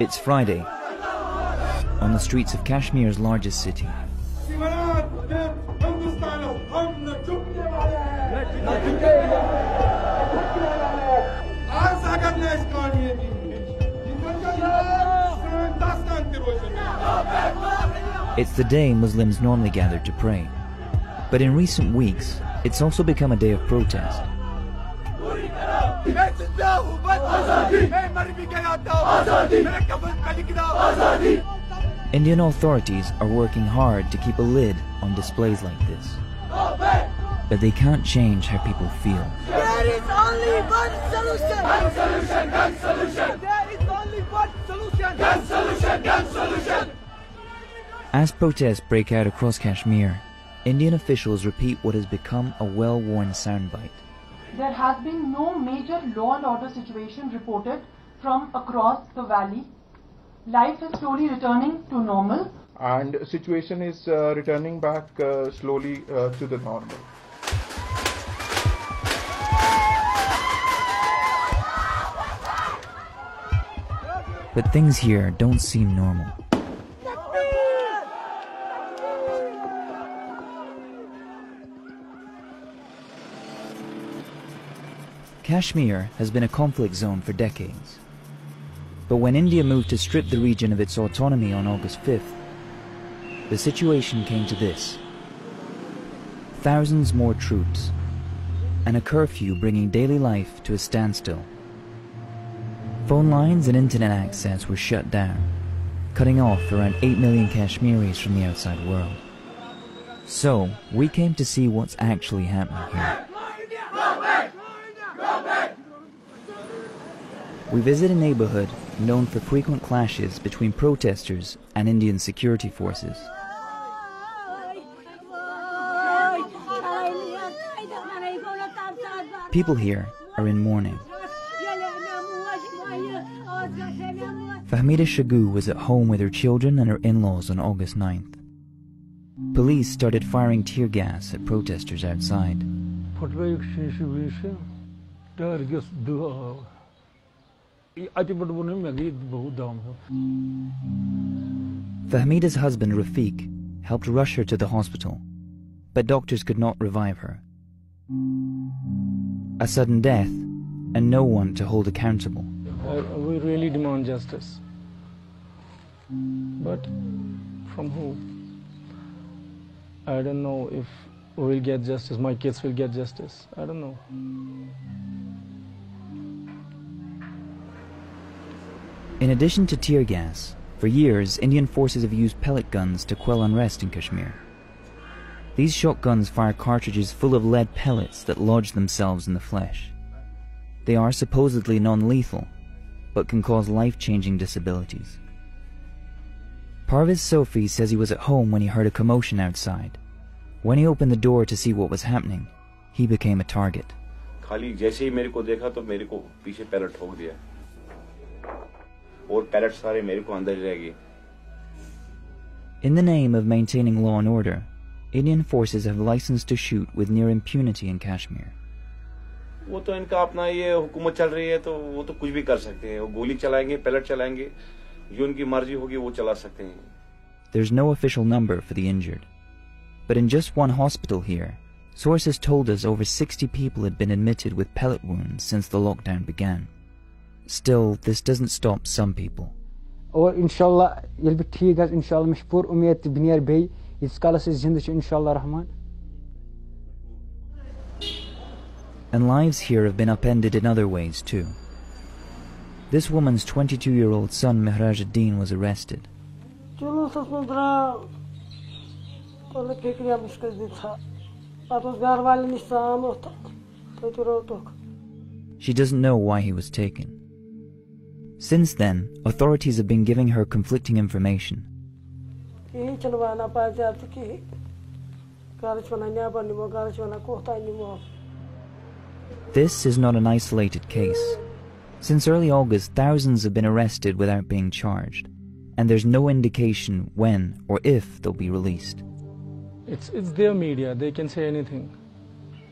It's Friday, on the streets of Kashmir's largest city. It's the day Muslims normally gather to pray. But in recent weeks, it's also become a day of protest. Indian authorities are working hard to keep a lid on displays like this. But they can't change how people feel. There is only one solution! Gun solution! Gun solution! There is only one solution! Gun solution! Gun solution! As protests break out across Kashmir, Indian officials repeat what has become a well-worn soundbite. There has been no major law and order situation reported from across the valley. Life is slowly returning to normal. And situation is returning back slowly to the normal. But things here don't seem normal. Kashmir has been a conflict zone for decades. But when India moved to strip the region of its autonomy on August 5th, the situation came to this. Thousands more troops, and a curfew bringing daily life to a standstill. Phone lines and internet access were shut down, cutting off around 8 million Kashmiris from the outside world. So, we came to see what's actually happening here. We visit a neighborhood known for frequent clashes between protesters and Indian security forces. People here are in mourning. Fahmida Shagu was at home with her children and her in-laws on August 9th. Police started firing tear gas at protesters outside. Fahmida's husband Rafiq helped rush her to the hospital, but doctors could not revive her. A sudden death and no one to hold accountable. We really demand justice. But from who? I don't know if we'll get justice, my kids will get justice. I don't know. In addition to tear gas, for years Indian forces have used pellet guns to quell unrest in Kashmir. These shotguns fire cartridges full of lead pellets that lodge themselves in the flesh. They are supposedly non-lethal, but can cause life-changing disabilities. Parvez Sofi says he was at home when he heard a commotion outside. When he opened the door to see what was happening, he became a target. In the name of maintaining law and order, Indian forces have license to shoot with near impunity in Kashmir. There's no official number for the injured. But in just one hospital here, sources told us over 60 people had been admitted with pellet wounds since the lockdown began. Still, this doesn't stop some people. And lives here have been upended in other ways too. This woman's 22-year-old son Mehrajuddin was arrested. She doesn't know why he was taken. Since then, authorities have been giving her conflicting information. This is not an isolated case. Since early August, thousands have been arrested without being charged, and there's no indication when or if they'll be released. It's their media, they can say anything.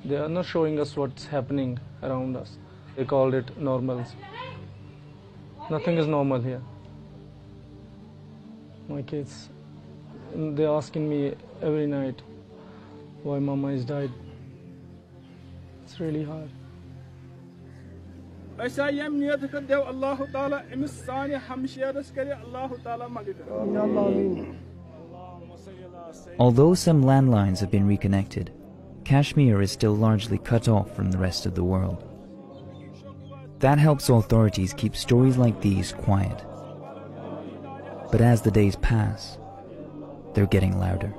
They are not showing us what's happening around us. They called it normals. Nothing is normal here. my kids. And they're asking me every night why Mama is died. It's really hard. Although some landlines have been reconnected, Kashmir is still largely cut off from the rest of the world. That helps authorities keep stories like these quiet. But as the days pass, they're getting louder.